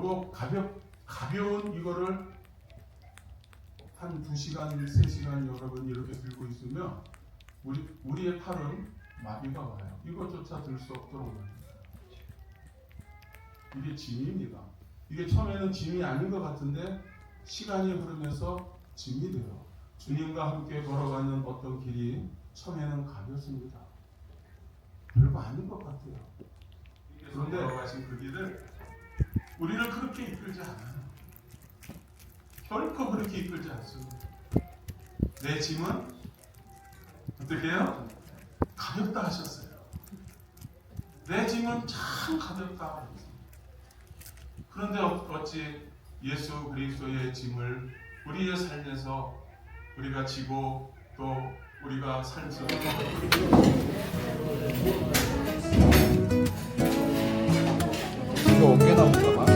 요거 가벼운 이거를 한 2시간, 3시간 여러분 이렇게 들고 있으면 우리의 팔은 마비가 와요. 이것조차 들 수 없도록 만듭니다. 이게 짐입니다. 이게 처음에는 짐이 아닌 것 같은데 시간이 흐르면서 짐이 돼요. 주님과 함께 걸어가는 어떤 길이 처음에는 가볍습니다. 별거 아닌 것 같아요. 그런데 걸어가신 그 길을 우리를 그렇게 이끌지 않아요. 결코 그렇게 이끌지 않습니다. 내 짐은 어떻게 해요? 가볍다 하셨어요. 내 짐은 참 가볍다 하셨어요. 그런데 어찌 예수 그리스도의 짐을 우리의 삶에서 우리가 지고 또 우리가 삶에서 이거 옮겨 나온가 봐.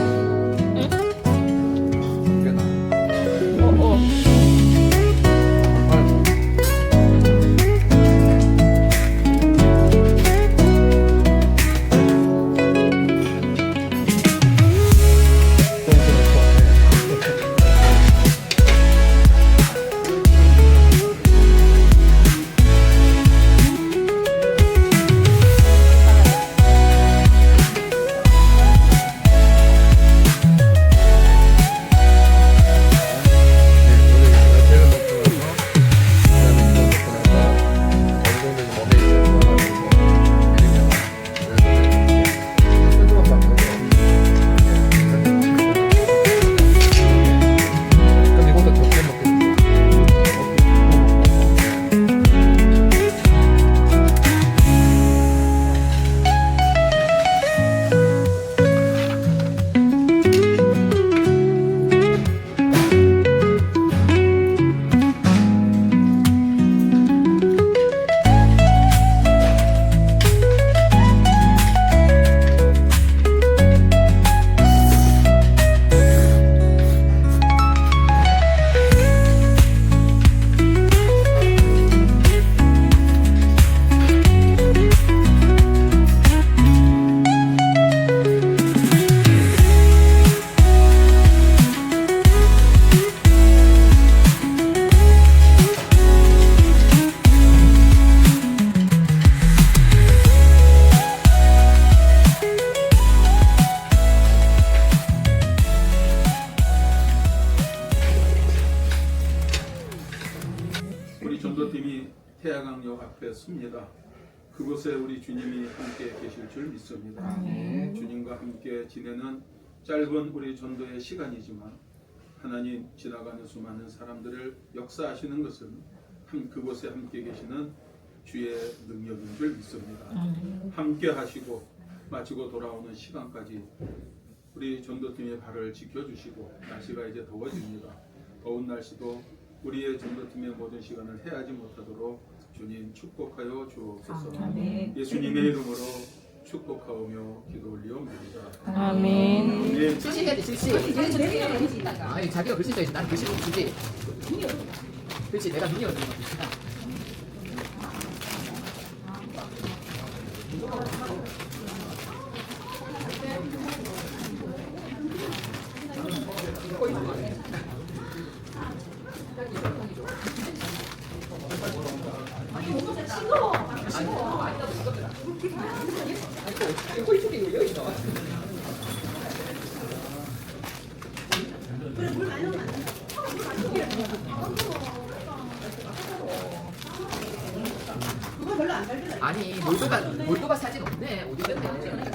옮겨 나. 우리 전도팀이 태화강역 앞에 섭니다. 그곳에 우리 주님이 함께 계실 줄 믿습니다. 주님과 함께 지내는 짧은 우리 전도의 시간이지만 하나님 지나가는 수많은 사람들을 역사하시는 것은 그곳에 함께 계시는 주의 능력인 줄 믿습니다. 함께 하시고 마치고 돌아오는 시간까지 우리 전도팀의 발을 지켜주시고 날씨가 이제 더워집니다. 더운 날씨도 우리의 전도팀의 모든 시간을 해하지 못하도록 주님 축복하여 주옵소서. 예수님의 이름으로 축복하오며 기도 올리옵니다. 아멘. 네. 글씨 해야 돼, 글씨. 아니, 자기가 글씨 써야지. 나는 글씨 못 쓰지. 글씨 내가 능력을 주는 거지. 아니, 몰도바 사진 없네. 어디 갔네.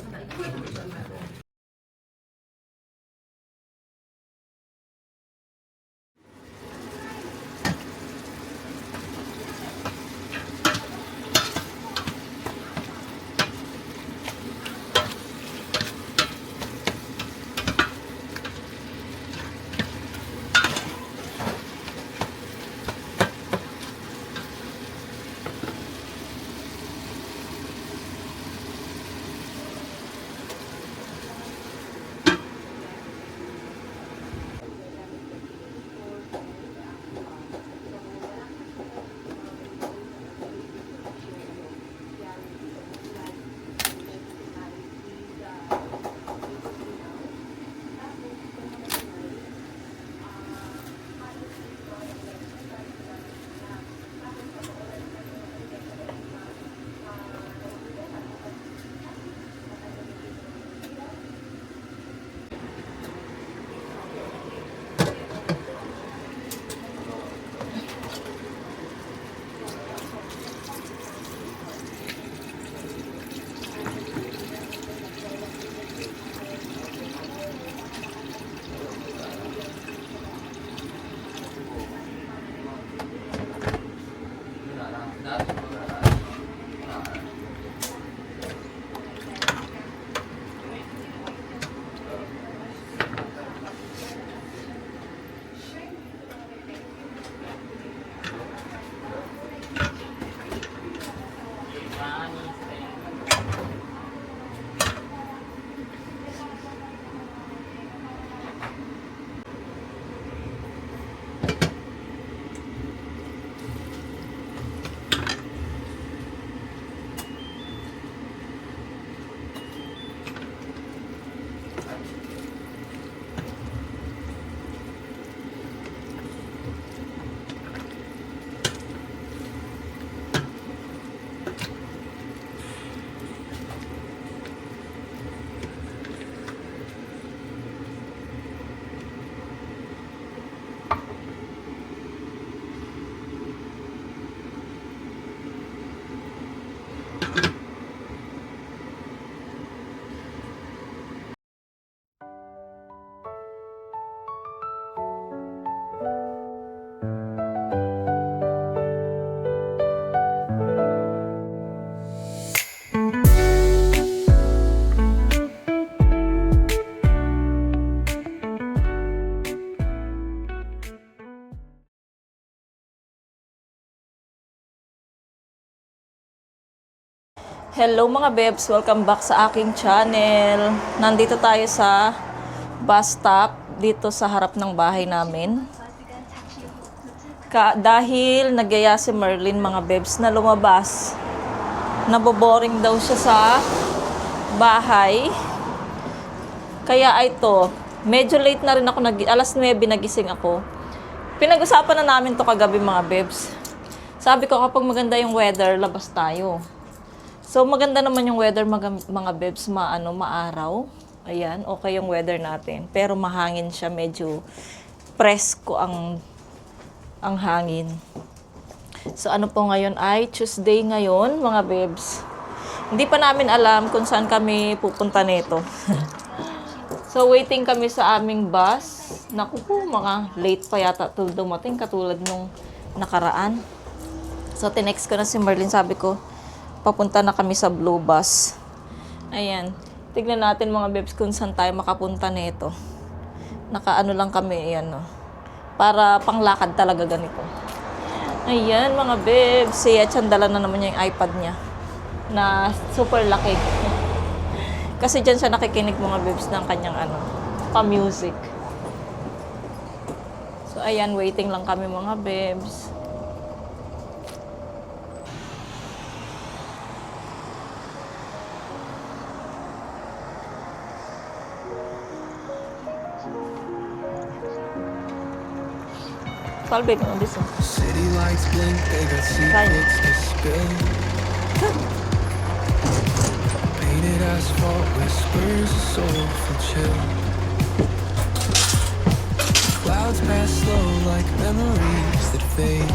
Hello mga bebs, welcome back sa aking channel. Nandito tayo sa bus stop dito sa harap ng bahay namin. Dahil nagyaya si Merlin mga bebs na lumabas. Naboboring daw siya sa bahay. Kaya ito, medyo late na rin ako, alas 9 nagising ako. Pinag-usapan na namin to kagabi mga bebs. Sabi ko kapag maganda yung weather, labas tayo. So, maganda naman yung weather, mga bebs, maaraw. Ayan, okay yung weather natin. Pero mahangin siya, medyo presko ang hangin. So, ano po ngayon ay Tuesday ngayon, mga bebs. Hindi pa namin alam kung saan kami pupunta nito. So, waiting kami sa aming bus. Naku po, mga late pa yata dumating, katulad nung nakaraan. So, tinext ko na si Merlin, sabi ko, papunta na kami sa Blue Bus. Ayan. Tignan natin mga bebs kung saan tayo makapunta nito. Nakaano lang kami, ayan no. Para panglakad talaga ganito. Ayan mga bebs. Si Echan dala na naman niya yung iPad niya. Na super laki. Kasi dyan siya nakikinig mga bebs ng kanyang pa-music. So ayan, waiting lang kami mga bebs. Salve on this one. City lights blink, they got secrets to spill. Painted asphalt whispers a soulful chill. Clouds pass slow like memories that fade.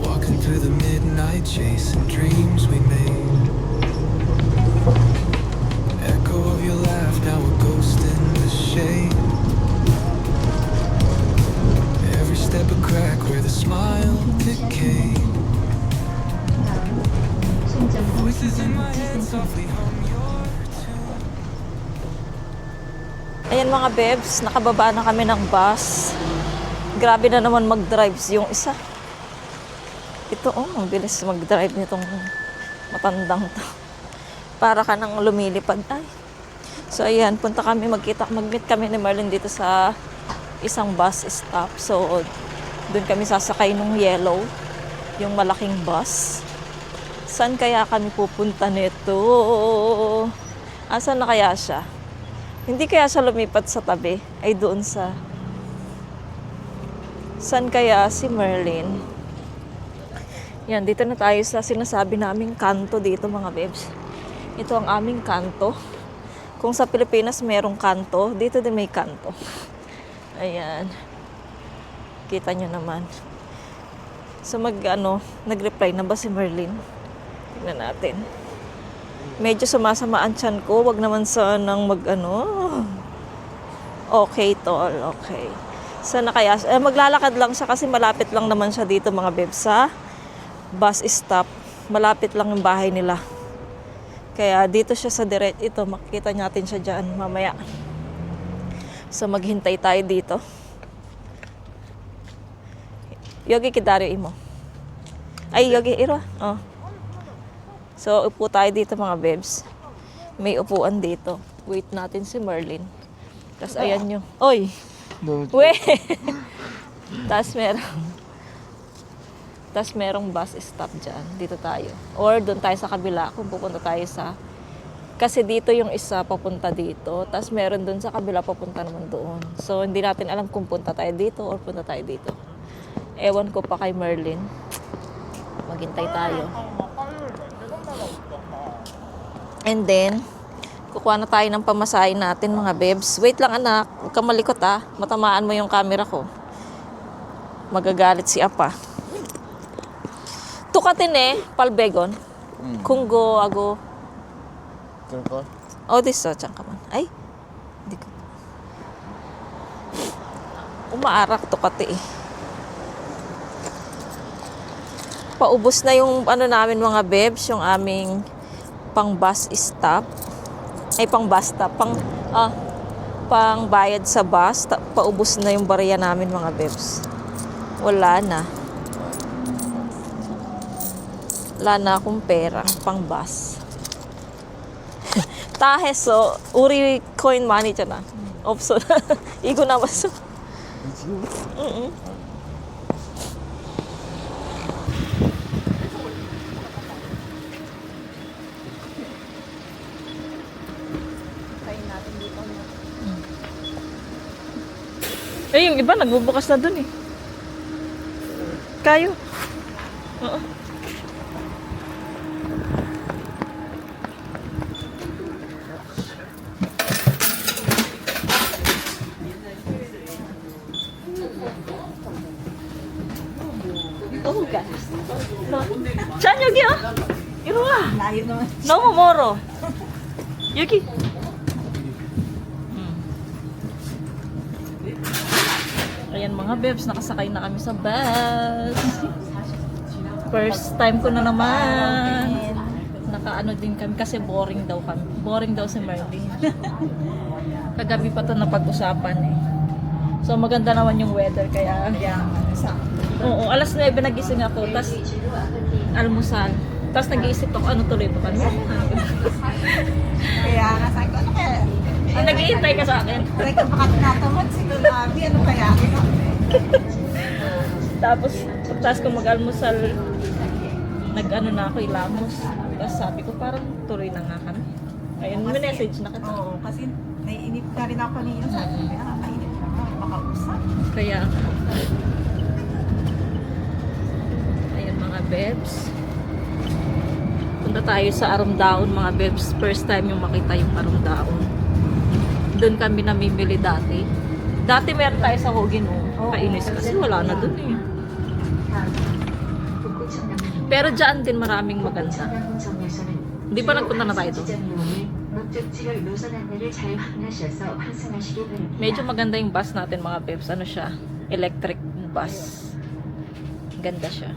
Walking through the midnight, chasing dreams we made. Echo of your laugh, now a ghost in the shade. Step a crack where the smile decayed. Voices in my head softly hum your tune. Ayan mga bebs, nakababa na kami ng bus. Grabe na naman mag-drives yung isa. Ito ang bilis mag-drive nitong matandang to. Para ka nang lumilipad. Ay. So ayan, punta kami, mag-meet kami ni Merlin dito sa isang bus stop. So, doon kami sasakay nung yellow, yung malaking bus. Saan kaya kami pupunta nito? Asan na kaya siya? Hindi kaya siya lumipat sa tabi? Ay doon sa... Saan kaya si Merlin? Yan, dito na tayo sa sinasabi naming kanto dito mga bebs. Ito ang aming kanto. Kung sa Pilipinas merong kanto, dito din may kanto. Ayan. Kita nyo naman. So nag-reply na ba si Merlin? Tignan natin. Medyo sumasama ang tiyan ko. Wag naman sanang Okay, tol. Okay. Sana kaya, maglalakad lang siya kasi malapit lang naman siya dito mga bebs sa bus stop. Malapit lang yung bahay nila. Kaya dito siya sa direct. Ito, makikita natin siya dyan mamaya. So, maghintay tayo dito. Yogi, kidario imo. Ay, Yogi, iro. Oh. So, upo tayo dito mga bebs. May upuan dito. Wait natin si Merlin. Tapos, ayan nyo. Oy! We! Tapos, merong bus stop dyan. Dito tayo. Or, doon tayo sa kabila kung pupunta tayo sa... Kasi dito yung isa papunta dito, tapos meron dun sa kabila papunta naman doon. So, hindi natin alam kung punta tayo dito or punta tayo dito. Ewan ko pa kay Merlin. Maghintay tayo. And then, kukuha na tayo ng pamasahin natin mga bebs. Wait lang anak, huwag kang malikot matamaan mo yung camera ko. Magagalit si Apa. Tukatin palbegon. Kung go, ago. Oh, this chan ka man. Ay, hindi ko. Umaarak to kati Paubos na yung namin mga bebs, yung aming pang bus stop. Ay, pang bus stop. Pang bayad sa bus. Paubos na yung barya namin mga bebs. Wala na. Wala na akong pera pang bus. Tahe so, 우리 coin 많이잖아. 없어. 이거 남았어. 응. Eh, yung iba nagbubukas na dun eh. Kayo. Oo. Oh, guys. No. Chan, 여기요. 이리 와. 너무 멀어. 여기. Ayan mga bebs, nakasakay na kami sa bus. First time ko na naman. Nakaano din kami kasi boring daw kami. Boring daw si Merlin. Kagabi pa to napag-usapan eh. So maganda naman yung weather kaya oo, alas 9 nagising ako, tas almusal. Tas nag-iisip ako, ano tuloy ba kami? Kaya nga sabi ko, ano kaya? Nag-iintay ka sa akin. Try ka baka tinatamad si Lulabi, ano kaya? Tapos, pagtas ko mag-almusal, nag-ano na ako, ilamos. Tapos sabi ko, parang tuloy na nga kami. Ayun, may message na kita. Oo, kasi naiinip na rin ako kanina. Sabi ko, kaya mainip na nga, makausap. Kaya, ayun mga bebs. Punta tayo sa Arumdaon mga bebs. First time yung makita yung Arumdaon. Doon kami namimili dati. Dati meron tayo sa Hogin, oh. Kainis kasi wala na doon eh. Pero dyan din maraming maganda. Hindi pa nagpunta na tayo doon. Medyo maganda yung bus natin mga bebs. Ano siya? Electric bus. Ganda siya.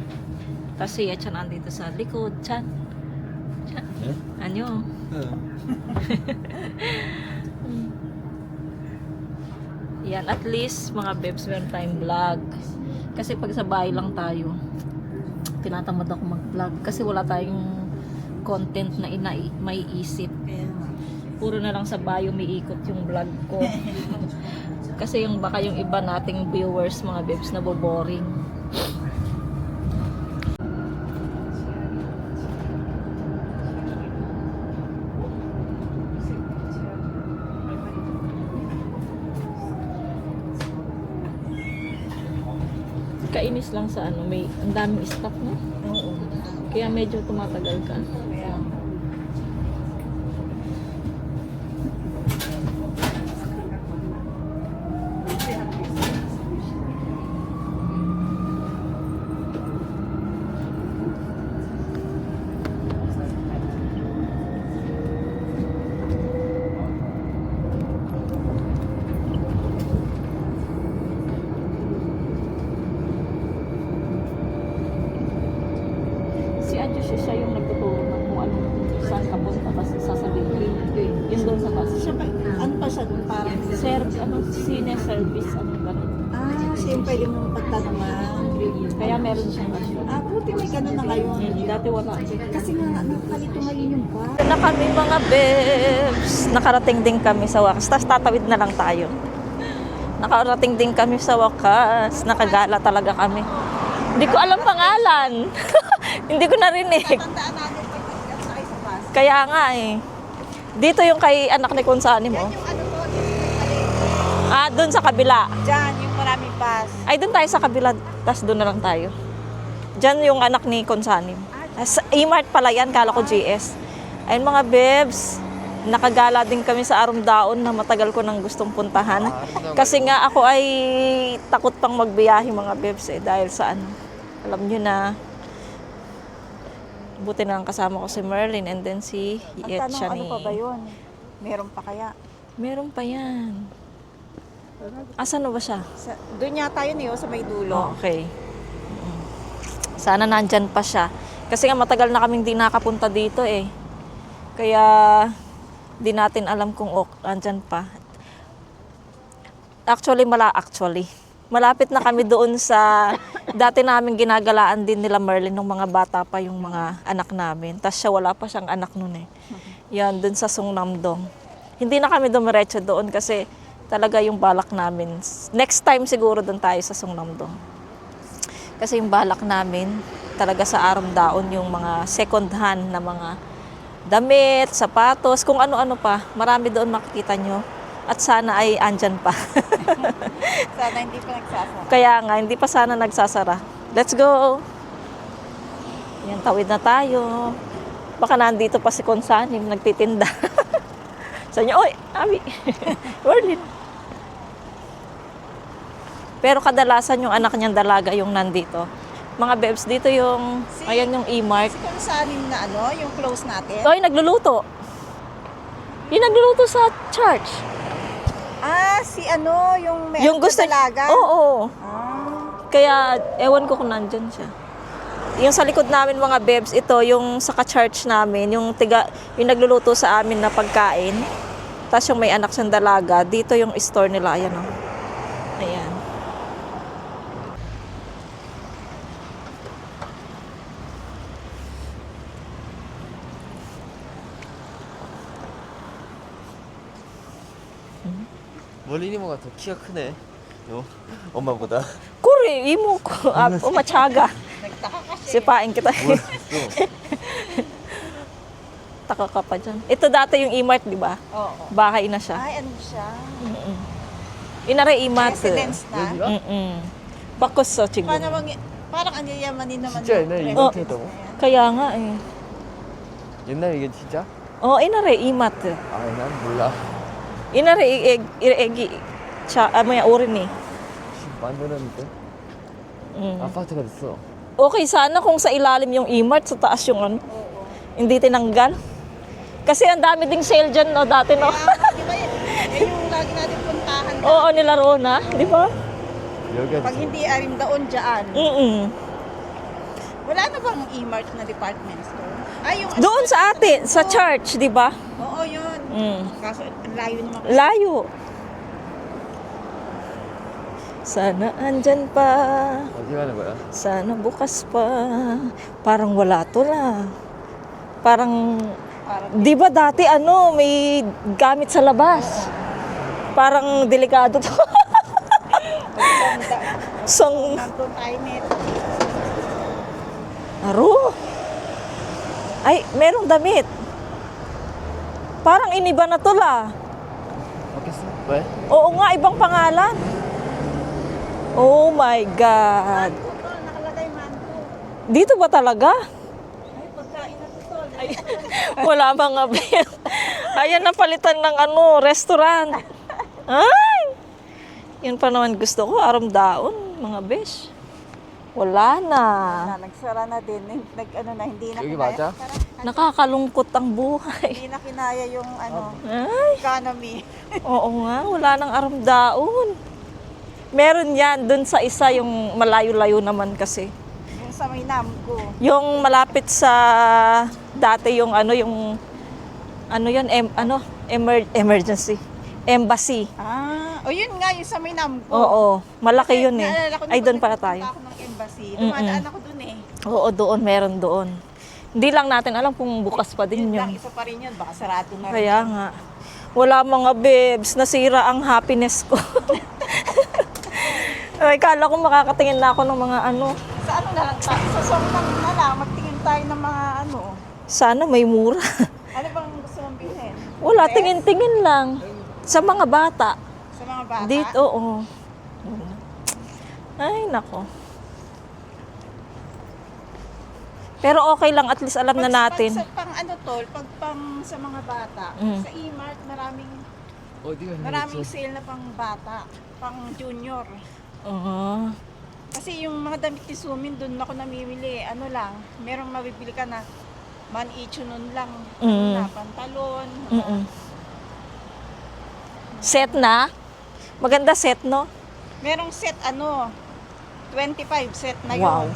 Tapos siya Chan andito sa likod. Chan. Chan. Anyo? Yan, at least mga bebs meron tayong vlog. Kasi pag sa bahay lang tayo, tinatamad ako mag-vlog. Kasi wala tayong content na may isip. Puro na lang sa bayo may ikot yung vlog ko. Kasi yung baka yung iba nating viewers mga bebs na boring. Kainis lang sa ano, may ang daming stock no? Oo. Kaya medyo tumatagal ka. Siya yung nagtuturo ng kung anong saan ka punta kasi sasabihin yun doon sa bus. Siya pa, ano pa siya doon? Parang, Sine service, ano ganun. siya yung pwede mong pagtanungan. Kaya meron siyang kasyon. Buti may ganun na ngayon. Dati wala. Kasi nga, nakalito ngayon yung bar. Na kami mga bebs. Nakarating din kami sa wakas. Tapos tatawid na lang tayo. Nakarating din kami sa wakas. Nakagala talaga kami. Hindi ko alam pangalan. Hindi ko narinig. Tandaan natin pag nag-sakay sa bus. Kaya nga eh. Dito yung kay anak ni Konsani mo. Yung ano po, yung Doon sa kabila. dyan, yung maraming bus. Ay, doon tayo sa kabila. Tapos doon na lang tayo. Diyan yung anak ni Konsanim. E-Mart pala yan. Kala ko GS. Ayun mga bebs. Nakagala din kami sa Arumdaon na matagal ko nang gustong puntahan. Kasi nga ako ay takot pang magbiyahe mga bebs eh. Dahil sa ano. Alam nyo na. Buti na lang kasama ko si Merlin and then si Ang Yetcha tanong, ano ni... pa ba yun? Meron pa kaya? Meron pa yan. Asan na ba siya? Doon yata yun sa may dulo. Okay. Sana nandyan pa siya. Kasi nga matagal na kaming di nakapunta dito eh. Kaya di natin alam kung nandyan pa. Actually. Malapit na kami doon sa Dati namin ginagalaan din nila Merlin nung mga bata pa yung mga anak namin. Tapos siya wala pa siyang anak nun eh. Yan, dun sa Sungnamdong. Hindi na kami dumiretso doon kasi talaga yung balak namin. Next time siguro doon tayo sa Sungnamdong. Kasi yung balak namin talaga sa Aramdaon yung mga second hand na mga damit, sapatos, kung ano-ano pa. Marami doon makikita nyo. At sana ay andyan pa. Sana hindi pa nagsasama. Kaya nga, hindi pa sana nagsasara. Let's go! Yan, tawid na tayo. Baka nandito pa si Konsanim, nagtitinda. Sa niya, oy, Abi, Merlin. Pero kadalasan yung anak niyang dalaga yung nandito. Mga bebs, dito yung, ayan yung E-Mart. Si kung saan na ano, yung close natin. Oy, nagluluto. Yung nagluluto sa church. Ah, si ano, yung may Yung gusto dalaga. Oo. Ah, Kaya, ewan ko kung nandyan siya. Yung sa likod namin mga bebs, ito yung sa ka-church namin, yung nagluluto sa amin na pagkain. Tapos yung may anak siyang dalaga, dito yung store nila, ayan o. Ayan. 멀리 이모가 더 키가 크네. 엄마보다. Kuri, imo ko. Umatsaga. nagtaka kasi. Sipain kita. Taka ka pa dyan. Ito dati yung E-Mart, di ba? Oo. Bahay na siya. Ay, ano siya? Inara E-Mart. Residence na? Bakos so, chigo. Parang ano yamanin naman 진짜 yung 옛날에 residence 이마트 했다고? na yan. Kaya nga eh. 옛날에 이게 진짜? Inara E-Mart. 난 몰라. Inara egi. May urin eh. 만들었는데 아파트가 됐어. Okay sana kung sa ilalim yung E-Mart, sa taas yung ano. Hindi tinanggal. Kasi ang dami ding sale dyan, no, dati, no? Di ba yun? Yan yung lagi natin puntahan. Oo, nilaro na, di ba? 여기가 Pag hindi arim daon dyan. Wala na bang E-Mart na department store? Ay, yung... Doon sa atin, sa church, di ba? Oo, yun. Kaso, ang layo naman. Layo. Sana andyan pa. 어디 가는 거야? Sana bukas pa. Parang wala to na. Parang, di ba dati ano, may gamit sa labas. Parang delikado to. Song, Nandun tayo nito. aro. Ay, merong damit. Parang iniba na to la. 바뀌었어? 왜? Oo nga, ibang pangalan. Oh my God. Tol, nakalagay man ko. Dito ba talaga? Ay, pagkain na to, tol. Wala mga bill. Ayan na palitan ng ano, restaurant. Ay! Yun pa naman gusto ko, Aramdaon, mga besh. Wala na. Nagsara na din. Nag-ano na, hindi na 여기 kinaya. 맞아? Nakakalungkot ang buhay. Hindi na kinaya yung ano, Ay, economy. oo nga, wala nang Aramdaon. Meron yan, dun sa isa yung malayo-layo naman kasi. Yung sa may Namco. Yung malapit sa dati yung ano yun, emergency. Embassy. Ah, o yun nga, yung sa may Namco. Oo, malaki yun eh. Naalala ko, Ay, doon pala tayo. Ako ng embassy. Dumadaan ako dun eh. Oo, doon, meron doon. Hindi lang natin alam kung bukas pa din Yun lang, yun. isa pa rin yun. Baka sarado na rin. Kaya nga. Wala mga babes, nasira ang happiness ko. Ay, kala ko makakatingin na ako ng mga ano. Sa ano na lang, sa Songnam na lang, magtingin tayo ng mga ano. Sana may mura. Ano bang gusto mong bilhin? Wala, tingin-tingin lang. Sa mga bata. Sa mga bata? Dito, oo. Ay, nako. Pero okay lang, at least alam na natin. Pag sa pang ano tol, pag pang sa mga bata, sa E-Mart 어디가 maraming sale na pang bata, pang junior. Oo. Kasi yung mga damit ni Sumin, doon ako namimili. Ano lang, merong mabibili ka na man-icho nun lang. Na pantalon. Set na? Maganda set, no? Merong set 25 set na Wow. yun.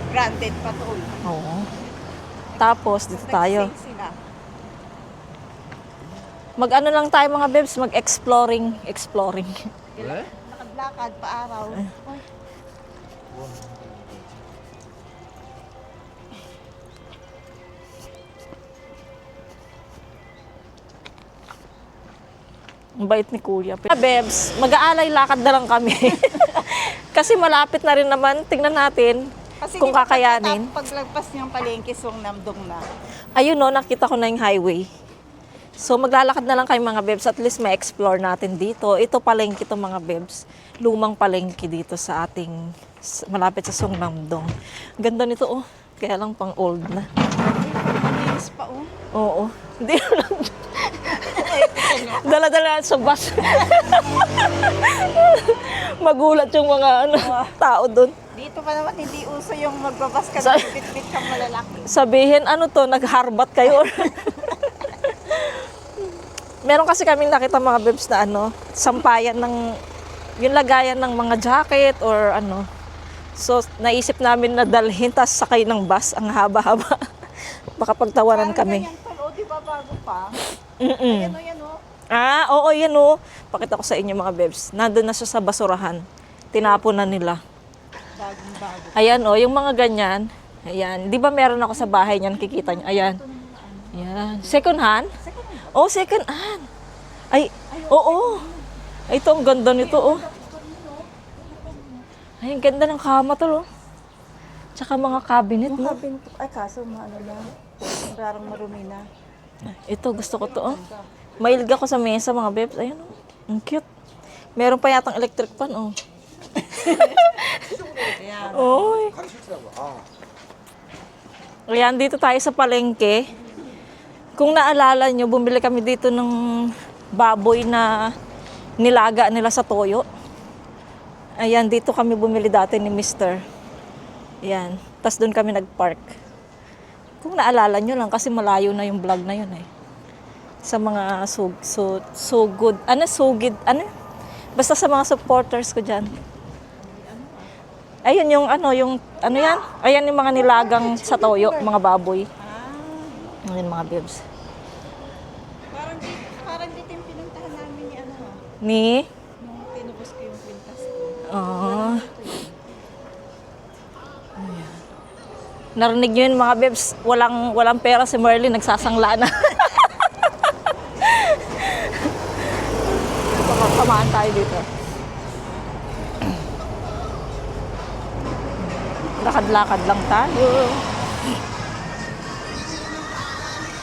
Branded pa tol. Oo. Tapos, dito tayo. Nag-sale sila. Mag-ano lang tayo mga bebs, mag-exploring. 왜? Nakaglakad pa araw. Oy, Ang bait ni Kuya. Bebs, mag-aalay lakad na lang kami. Kasi malapit na rin naman. Tingnan natin kung kakayanin. Paglagpas niyang palengke, Songnam-dong na. Ayun no, nakita ko na yung highway. So maglalakad na lang kayo mga bebs, at least may explore natin dito. Ito palengke to mga bebs. Lumang palengke dito sa ating malapit sa Songnam-dong. Ganda nito oh. Kaya lang pang old na. Malinis pa, oh. Oo. Hindi lang. Dala-dala sa bus. Magulat yung mga tao doon. Dito pa naman, hindi uso yung magbabas ka Sa- ng bit-bit kang malalaki. Sabihin, ano to, nagharbat kayo. Meron kasi kaming nakita mga bebs na sampayan ng, yung lagayan ng mga jacket or ano. So, naisip namin na dalhin, tas sakay ng bus, ang haba-haba. Baka pagtawanan kami. Ganyan tol, oh, di ba bago pa? Mm-mm. Yan oh. Ah, oo, yan o. Pakita ko sa inyo mga bebs. Nandun na siya sa basurahan. Tinapon na nila. Bagong-bago. Ayan o, yung mga ganyan. Ayan. Di ba meron ako sa bahay niyan, nakikita niyo? Ayan. Ayan. Second hand? Oh, second hand. Ay, oo. Ay, ito, ang ganda nito, oh. Ay, ang ganda ng kama to, oh. Tsaka mga cabinet, no? Ay, kaso maano na. Parang marumi na. Ito, gusto ko to, oh. Mahilig ako sa mesa, mga bebs. Ayan, oh. Ang cute. Meron pa yatang electric fan, oh. Oy. Ayan, dito tayo sa palengke. Kung naalala nyo, bumili kami dito ng baboy na nilaga nila sa toyo. Ayan, dito kami bumili dati ni Mr. Ayan, tas doon kami nag-park. Kung naalala nyo lang, kasi malayo na yung vlog na yun eh. Sa mga so good, basta sa mga supporters ko dyan. Ayun yung yan? Ayan yung mga nilagang sa toyo, mga baboy. Ayan mga bebs. Parang dito yung pinuntahan namin ni Ni? nung tinubos ko yung kwintas ko. Oh. Narinig nyo yun mga bebs, walang pera si Merlin, nagsasangla na. Baka tamaan tayo dito. Lakad-lakad lang tayo.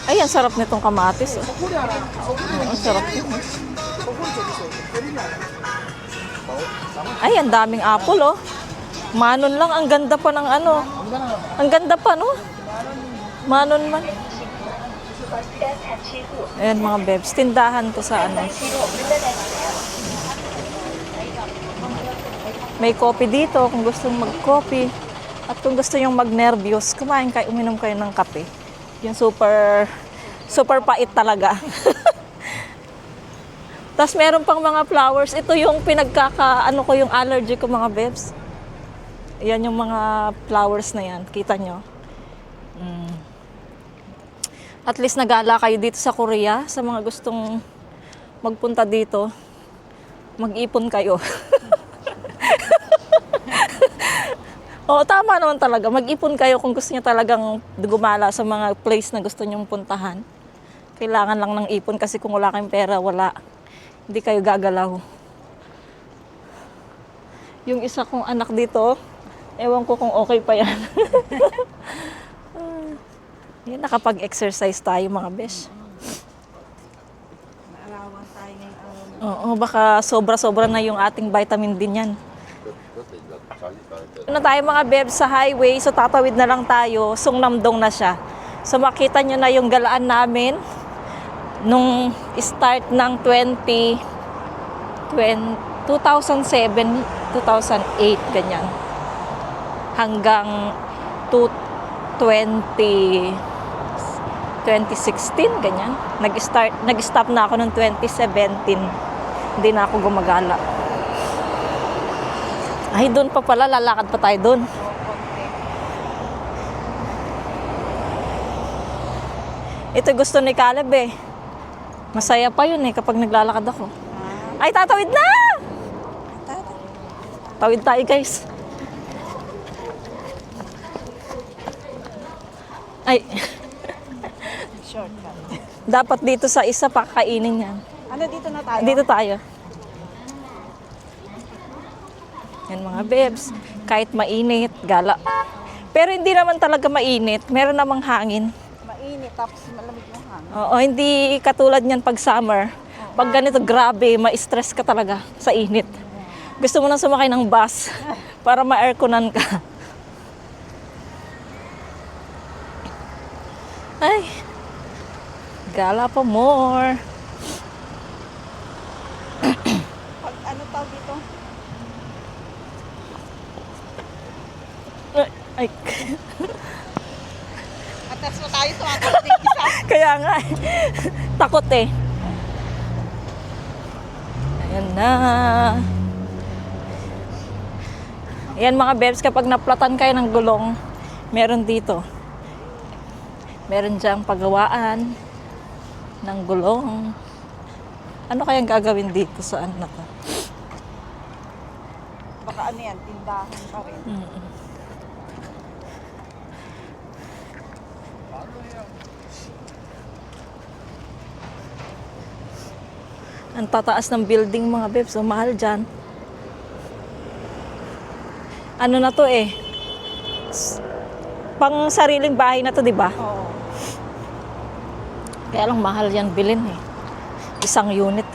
Ay, ang sarap nitong kamatis. Oh. Ang sarap yun. Ay, ang daming apple, oh. Manon lang, ang ganda pa ng Ang ganda pa, no? Manon man. Ayan, mga bebs. Tindahan to sa May coffee dito kung gusto mag-coffee. At kung gusto yung mag-nervyos, uminom kayo ng kape. Yung super pait talaga. Tapos meron pang mga flowers. Ito yung ko yung allergy ko mga bebs. Yan yung mga flowers na yan. Kita nyo? At least nagala kayo dito sa Korea. Sa mga gustong magpunta dito, mag-ipon kayo. Oo, tama naman talaga. Mag-ipon kayo kung gusto niyo talagang gumala sa mga place na gusto niyong puntahan. Kailangan lang ng ipon kasi kung wala kayong pera, wala. Hindi kayo gagalaw. Yung isa kong anak dito, ewan ko kung okay pa yan. Yan, nakapag-exercise tayo mga besh. Naarawan tayo ngayon. Oo, baka sobra-sobra na yung ating vitamin D niyan. Na tayo mga bebs sa highway, so tatawid na lang tayo, Songnam-dong na siya. So makita nyo na yung galaan namin nung start ng 2007, 2008, ganyan. Hanggang 2016, ganyan. Nag-stop na ako noong 2017. Hindi na ako gumagala. Ay, doon pa pala, lalakad pa tayo doon. Ito gusto ni Caleb eh. Masaya pa yun eh kapag naglalakad ako. Ay, tatawid na! Tawid tayo guys. Ay. Shortcut. Dapat dito sa isa pakakainin yan. Ano, dito na tayo? Dito tayo. Yan mga bebs. Kahit mainit, gala. Pero hindi naman talaga mainit. Meron namang hangin. Mainit, tapos malamig yung hangin. Oo, hindi katulad niyan pag summer. Pag ganito, grabe, ma-stress ka talaga sa init. Gusto mo nang sumakay ng bus para ma-airconan ka. Ay, gala pa more. Pag ano tawag dito? Ay, Atas mo tayo sa mga isa. kaya nga, takot eh. Ayan na. Ayan mga bebs, kapag naplatan kayo ng gulong, meron dito. Meron diyang paggawaan ng gulong. Ano kayang gagawin dito sa ano na to? Baka ano yan, tindahan pa rin. Ang tataas ng building mga bebs, so mahal dyan. Ano na to eh? Pang sariling bahay na to, di ba? Oo. Kaya lang mahal yan bilhin eh. Isang unit.